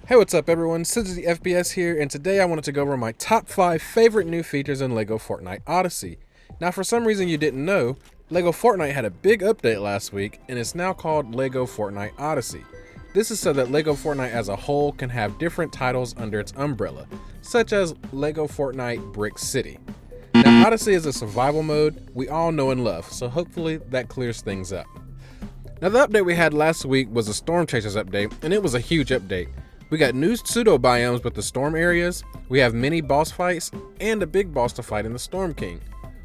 Hey, what's up everyone, Scissors the FPS here, and today I wanted to go over my top 5 favorite new features in Lego Fortnite Odyssey. Now for some reason you didn't know, Lego Fortnite had a big update last week, and it's now called Lego Fortnite Odyssey. This is so that Lego Fortnite as a whole can have different titles under its umbrella, such as Lego Fortnite Brick City. Now Odyssey is a survival mode we all know and love, so hopefully that clears things up. Now the update we had last week was a Storm Chasers update, and it was a huge update. We got new pseudo biomes with the storm areas, we have mini boss fights, and a big boss to fight in the Storm King.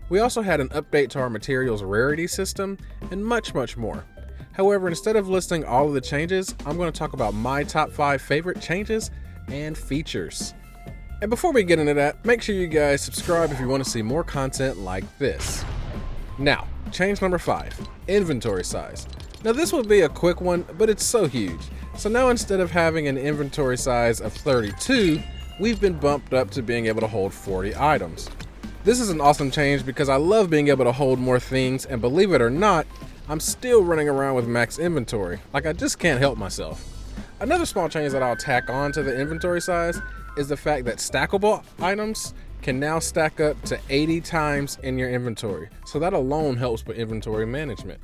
We also had an update to our materials rarity system, and much more. However, instead of listing all of the changes, I'm going to talk about my top 5 favorite changes and features. And before we get into that, make sure you guys subscribe if you want to see more content like this. Now, change number 5, inventory size. Now this will be a quick one, but it's so huge. So now instead of having an inventory size of 32, we've been bumped up to being able to hold 40 items. This is an awesome change because I love being able to hold more things, and believe it or not, I'm still running around with max inventory. Like, I just can't help myself. Another small change that I'll tack on to the inventory size is the fact that stackable items can now stack up to 80 times in your inventory. So that alone helps with inventory management.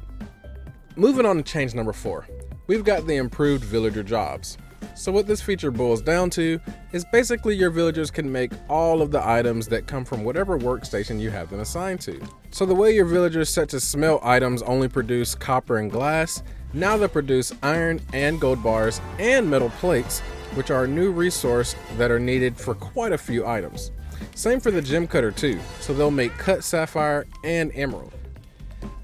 Moving on to change number 4. We've got the improved villager jobs. So what this feature boils down to is basically your villagers can make all of the items that come from whatever workstation you have them assigned to. So the way your villagers set to smelt items only produce copper and glass, now they produce iron and gold bars and metal plates, which are a new resource that are needed for quite a few items. Same for the gem cutter too, so they'll make cut sapphire and emerald.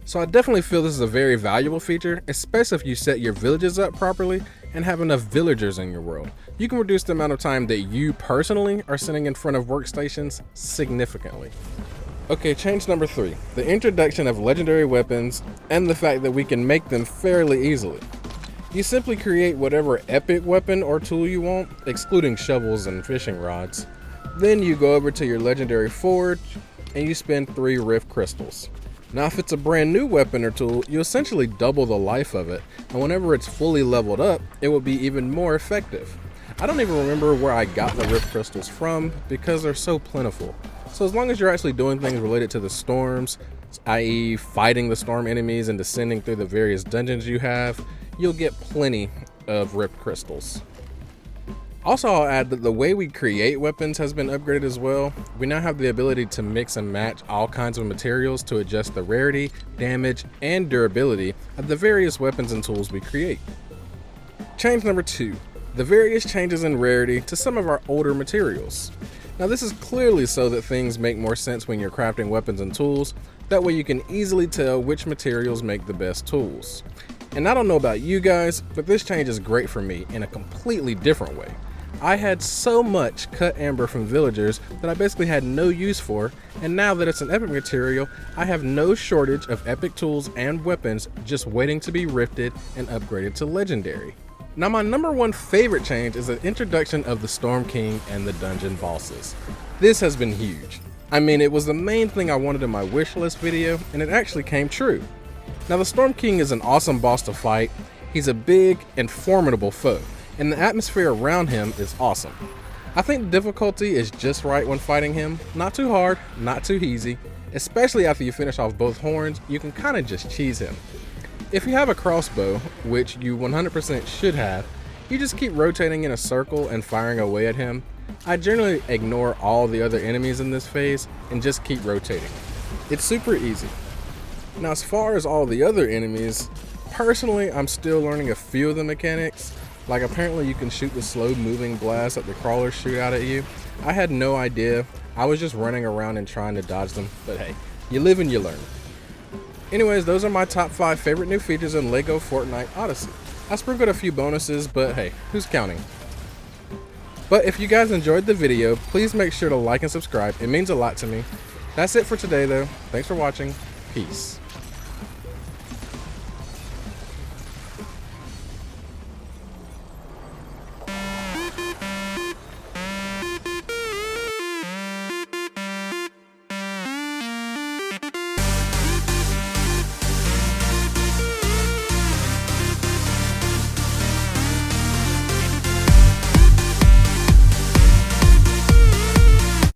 So I definitely feel this is a very valuable feature, especially if you set your villages up properly and have enough villagers in your world. You can reduce the amount of time that you personally are sitting in front of workstations significantly. Okay, change number 3, the introduction of legendary weapons and the fact that we can make them fairly easily. You simply create whatever epic weapon or tool you want, excluding shovels and fishing rods. Then you go over to your legendary forge and you spend 3 rift crystals. Now if it's a brand new weapon or tool, you essentially double the life of it, and whenever it's fully leveled up, it will be even more effective. I don't even remember where I got the rift crystals from because they're so plentiful. So as long as you're actually doing things related to the storms, i.e. fighting the storm enemies and descending through the various dungeons you have, you'll get plenty of rift crystals. Also, I'll add that the way we create weapons has been upgraded as well. We now have the ability to mix and match all kinds of materials to adjust the rarity, damage, and durability of the various weapons and tools we create. Change number 2, the various changes in rarity to some of our older materials. Now this is clearly so that things make more sense when you're crafting weapons and tools. That way you can easily tell which materials make the best tools. And I don't know about you guys, but this change is great for me in a completely different way. I had so much cut amber from villagers that I basically had no use for, and now that it's an epic material, I have no shortage of epic tools and weapons just waiting to be rifted and upgraded to legendary. Now my number 1 favorite change is the introduction of the Storm King and the dungeon bosses. This has been huge. I mean, it was the main thing I wanted in my wish list video, and it actually came true. Now the Storm King is an awesome boss to fight. He's a big and formidable foe, and the atmosphere around him is awesome. I think the difficulty is just right when fighting him. Not too hard, not too easy. Especially after you finish off both horns, you can kind of just cheese him. If you have a crossbow, which you 100% should have, you just keep rotating in a circle and firing away at him. I generally ignore all the other enemies in this phase and just keep rotating. It's super easy. Now as far as all the other enemies, personally I'm still learning a few of the mechanics. Like apparently you can shoot the slow moving blast that the crawlers shoot out at you. I had no idea. I was just running around and trying to dodge them, but hey, you live and you learn. Anyways, those are my top 5 favorite new features in Lego Fortnite Odyssey. I sprinkled a few bonuses, but hey, who's counting? But if you guys enjoyed the video, please make sure to like and subscribe. It means a lot to me. That's it for today though. Thanks for watching. Peace.